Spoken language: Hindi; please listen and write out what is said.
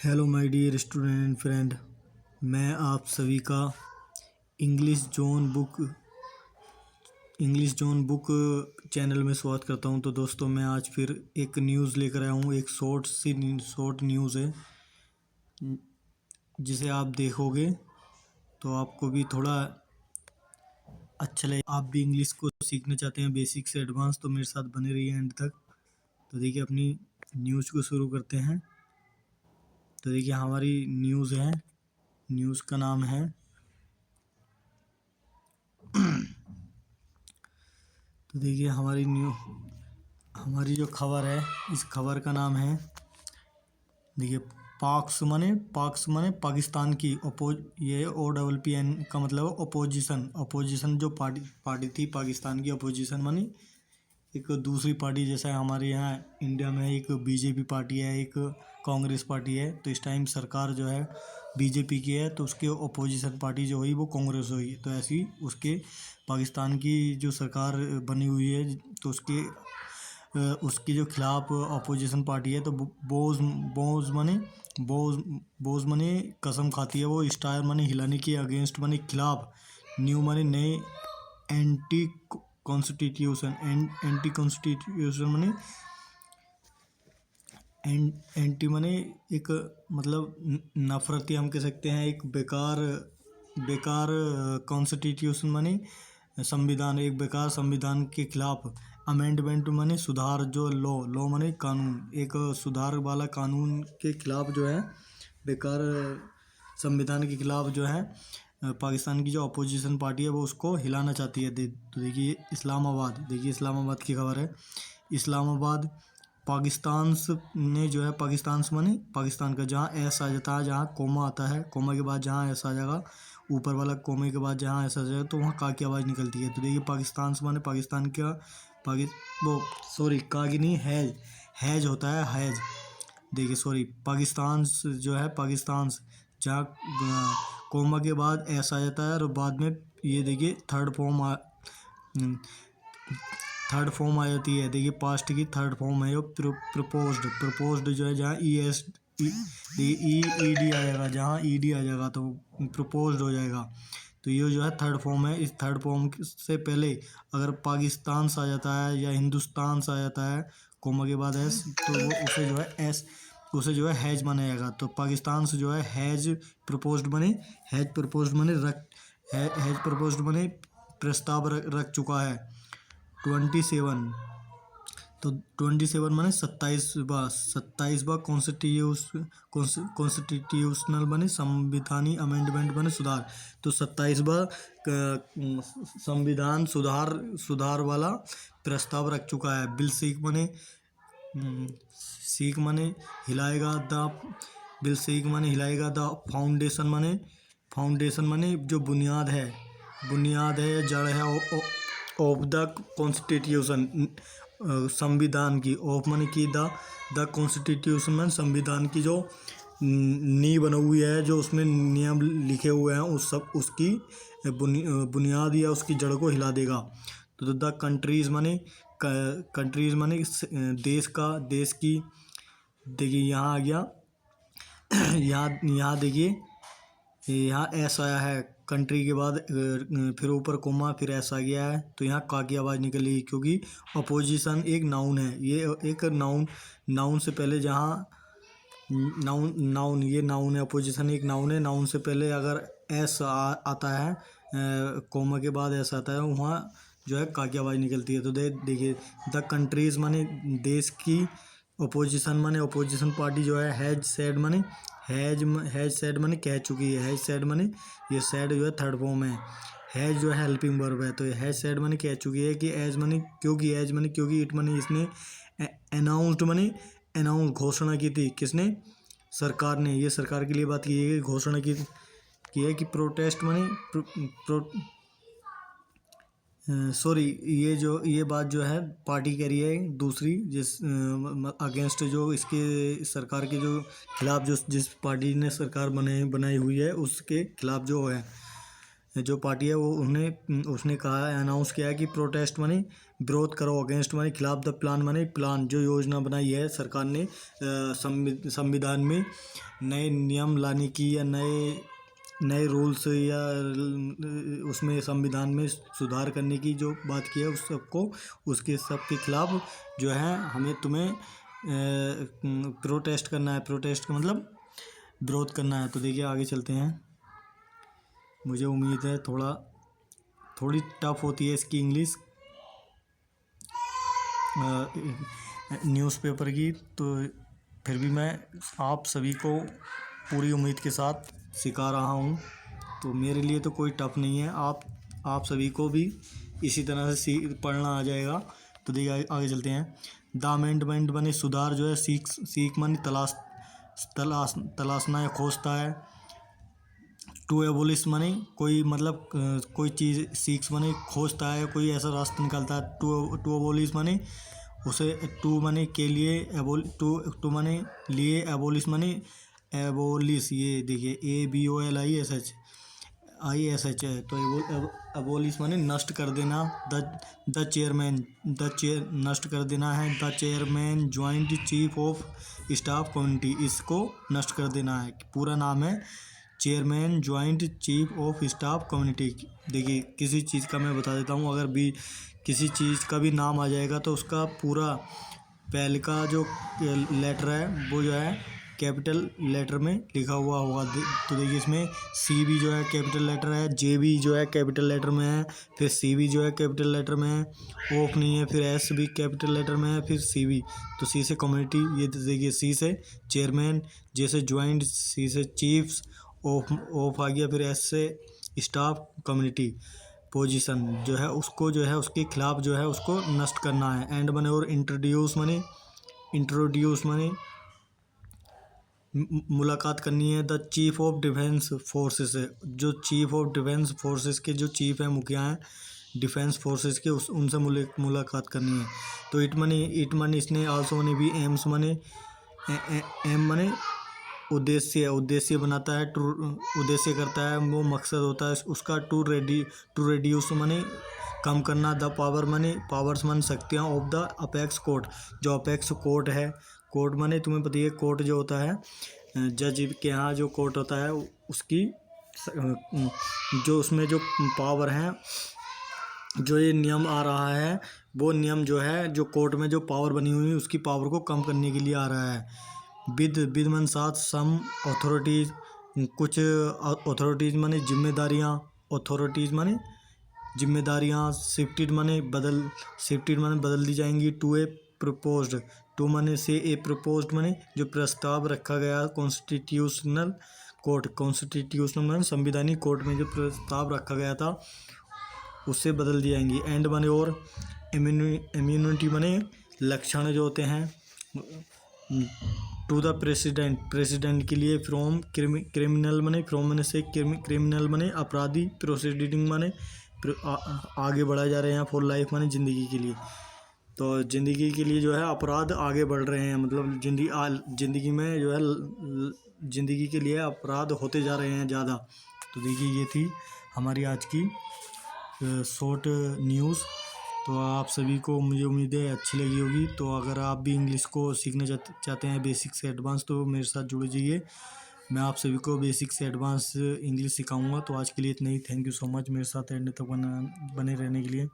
Hello my dear student and friend. मैं आप सभी का इंग्लिश जोन बुक चैनल में स्वागत करता हूं। तो दोस्तों, मैं आज फिर एक न्यूज़ लेकर आया हूं। एक शॉर्ट न्यूज़ है जिसे आप देखोगे तो आपको भी थोड़ा अच्छा लगे। आप भी इंग्लिश को सीखना चाहते हैं बेसिक से एडवांस, तो मेरे साथ बने रहिए एंड तक। तो देखिए, अपनी न्यूज़ को शुरू करते हैं। तो देखिए, हमारी न्यूज़ है, न्यूज़ का नाम है तो देखिए, हमारी जो खबर है, इस खबर का नाम है, देखिए, पाक्स मने पाकिस्तान की ये OPPN का मतलब है अपोजिशन जो पार्टी थी पाकिस्तान की। अपोजिशन माने एक दूसरी पार्टी, जैसा हमारे यहाँ इंडिया में एक बीजेपी पार्टी है, एक कांग्रेस पार्टी है। तो इस टाइम सरकार जो है बीजेपी की है, तो उसके अपोजिशन पार्टी जो हुई वो कांग्रेस हुई। तो ऐसी उसके पाकिस्तान की जो सरकार बनी हुई है, तो उसके जो खिलाफ अपोजिशन पार्टी है, तो बोज मने कसम खाती है वो, स्टार मने हिलाने की, अगेंस्ट मने खिलाफ, न्यू मने नए, एंटी कॉन्स्टिट्यूशन मने एंटी मने एक मतलब नफरती हम कह सकते हैं। एक बेकार कॉन्स्टिट्यूशन मने संविधान, एक बेकार संविधान के खिलाफ। अमेंडमेंट मने सुधार, जो लॉ मने कानून, एक सुधार वाला कानून के खिलाफ जो है, बेकार संविधान के खिलाफ जो है पाकिस्तान की जो अपोजिशन पार्टी है वो उसको हिलाना चाहती है। तो देखिए, इस्लामाबाद की खबर है। इस्लामाबाद पाकिस्तान ने जो है, पाकिस्तान का जहाँ एस आ जाता है, जहाँ कोमा आता है, कोमा के बाद जहाँ एस आ जाएगा, ऊपर वाला कोमे के बाद जहाँ एस आ जाएगा, तो वहाँ का की आवाज़ निकलती है। तो देखिए, पाकिस्तान का का की नहीं, हैज होता है, हैज। देखिए, पाकिस्तान जो है, जहाँ कोमा के बाद एस आ जाता है, और बाद में ये देखिए थर्ड फॉर्म आ जाती है। देखिए, पास्ट की थर्ड फॉर्म है, प्रपोज्ड जो है, जहाँ ईडी आ जाएगा, जहाँ ईडी आ जाएगा तो प्रपोज्ड हो जाएगा। तो ये जो है थर्ड फॉर्म है। इस थर्ड फॉर्म से पहले अगर पाकिस्तान से आ जाता है या हिंदुस्तान से आ जाता है कोमा के बाद एस, तो वो उसे जो है हैज माना जाएगा। तो पाकिस्तान से जो है हैज प्रपोज्ड मने प्रस्ताव रख चुका है। 27, तो 27 माने 27वां कॉन्स्टिट्यूशनल बने संविधानी अमेंडमेंट बने सुधार। तो 27वां संविधान सुधार वाला प्रस्ताव रख चुका है। बिल सीख मने हिलाएगा द फाउंडेशन मने जो बुनियाद है, जड़ है ऑफ द कॉन्स्टिट्यूशन, संविधान की। ऑफ मने की, द कॉन्स्टिट्यूशन में संविधान की जो नींव बनी हुई है, जो उसमें नियम लिखे हुए हैं, उसकी बुनियाद या उसकी जड़ को हिला देगा। तो द कंट्रीज मने देश की। देखिए, यहाँ आ गया यहाँ देखिए, यहाँ एस आया है, कंट्री के बाद फिर ऊपर कोमा, फिर एस आ गया है। तो यहाँ का की आवाज़ निकली, क्योंकि अपोजिशन एक नाउन है। ये एक नाउन से पहले जहाँ नाउन ये नाउन है, अपोजिशन एक नाउन है। नाउन से पहले अगर एस आता है, कोमा के बाद एस आता है, वहाँ जो है का की आवाज़ निकलती है। तो देखिए, द कंट्रीज माने देश की, अपोजिशन पार्टी जो है, हैज सेड मने कह चुकी है। हैज सेड मने ये सेड जो है थर्ड फॉर्म है। हैज जो है हेल्पिंग वर्ब है। तो हैज सेड मने कह चुकी है कि क्योंकि इट मने इसने अनाउंस घोषणा की थी। किसने? सरकार ने। ये सरकार के लिए बात की है, घोषणा की है कि प्रोटेस्ट मने ये बात जो है पार्टी कह रही है दूसरी, जिस अगेंस्ट, जो इसके सरकार के जो खिलाफ, जिस पार्टी ने सरकार बनाई हुई है, उसके खिलाफ जो पार्टी है वो उसने कहा है, अनाउंस किया है कि प्रोटेस्ट मने विरोध करो, अगेंस्ट माने खिलाफ, द प्लान माने प्लान, जो योजना बनाई है सरकार ने संविधान में नए नियम लाने की या नए नए रूल्स या उसमें संविधान में सुधार करने की जो बात की है उस सबको, उसके सब के खिलाफ जो है हमें तुम्हें प्रोटेस्ट करना है। प्रोटेस्ट का मतलब विरोध करना है। तो देखिए आगे चलते हैं। मुझे उम्मीद है थोड़ी टफ होती है इसकी इंग्लिश न्यूज़पेपर की, तो फिर भी मैं आप सभी को पूरी उम्मीद के साथ सिखा रहा हूँ। तो मेरे लिए तो कोई टफ नहीं है, आप सभी को भी इसी तरह से पढ़ना आ जाएगा। तो देखिए आगे चलते हैं। द अमेंडमेंट बने सुधार जो है, सीख माने तलाशना या खोजता है। टू एबोलिश माने कोई मतलब कोई चीज़, सीक्स माने खोजता है, कोई ऐसा रास्ता निकालता है। टू एबोलिश माने उसे, टू माने के लिए, टू माने लिए, एबोलिश माने एबोलिश, ये देखिए ABOLISH है। तो एबोलिश माने नष्ट कर देना। द चेयरमैन, नष्ट कर देना है। The chairman joint chief of staff community, इसको नष्ट कर देना है। पूरा नाम है chairman joint chief of staff community. देखिए किसी चीज़ का मैं बता देता हूँ, अगर भी किसी चीज़ का भी नाम आ जाएगा तो उसका पूरा पहले का जो लेटर है वो जो है कैपिटल लेटर में लिखा हुआ होगा। तो देखिए इसमें C भी जो है कैपिटल लेटर है, J भी जो है कैपिटल लेटर में है, फिर C भी जो है कैपिटल लेटर में है, ऑफ नहीं है, फिर S भी कैपिटल लेटर में है, फिर C भी। तो C से कम्युनिटी, ये देखिए C से चेयरमैन, J से ज्वाइंट, C से चीफ्स, ऑफ आ गया, फिर S से स्टाफ कम्युनिटी पोजीशन जो है उसको जो है उसके खिलाफ जो है उसको नष्ट करना है। एंड बने और इंट्रोड्यूस माने मुलाकात करनी है। The chief of defence forces है, जो चीफ ऑफ डिफेंस फोर्सेस के जो चीफ हैं, मुखिया हैं डिफेंस फोर्सेस के, उनसे मुलाकात करनी है। तो इट मनी इसने आल्सो मनी भी, एम्स मनी एम मनी उद्देश्य बनाता है, उद्देश्य करता है, वो मकसद होता है उसका। टू रेड्यूस मनी कम करना। द पावर मनी पावर्स मन शक्तियाँ ऑफ द अपेक्स कोर्ट, जो अपेक्स कोर्ट है। कोर्ट मनी तुम्हें पता है, कोर्ट जो होता है जज के यहाँ जो कोर्ट होता है उसकी जो उसमें जो पावर है, जो ये नियम आ रहा है वो नियम जो है जो कोर्ट में जो पावर बनी हुई है उसकी पावर को कम करने के लिए आ रहा है। विद मन साथ सम अथॉरिटीज़, कुछ अथॉरिटीज़ माने जिम्मेदारियाँ, अथॉरिटीज़ माने जिम्मेदारियाँ, शिफ्टेड माने बदल दी जाएंगी। टू ए प्रपोज्ड, टू माने से ए प्रपोज्ड माने जो प्रस्ताव रखा गया कॉन्स्टिट्यूशनल माने संविधानिक कोर्ट में जो प्रस्ताव रखा गया था उससे बदल दी जाएंगी। एंड माने और इम्यूनिटी माने लक्षण जो होते हैं। टू द प्रेसिडेंट के लिए, फ्रॉम क्रिमिनल माने से क्रिमिनल माने अपराधी, प्रोसीडिंग माने आगे बढ़ाए जा रहे हैं, फॉर लाइफ माने ज़िंदगी के लिए। तो ज़िंदगी के लिए जो है अपराध आगे बढ़ रहे हैं, मतलब ज़िंदगी में जो है ज़िंदगी के लिए अपराध होते जा रहे हैं ज़्यादा। तो देखिए ये थी हमारी आज की शॉर्ट न्यूज़। तो आप सभी को मुझे उम्मीद है अच्छी लगी होगी। तो अगर आप भी इंग्लिश को सीखना चाहते हैं बेसिक से एडवांस, तो मेरे साथ जुड़ जाइए। मैं आप सभी को बेसिक से एडवांस इंग्लिश सिखाऊंगा। तो आज के लिए इतना ही। थैंक यू सो मच मेरे साथ एंड तक बने रहने के लिए।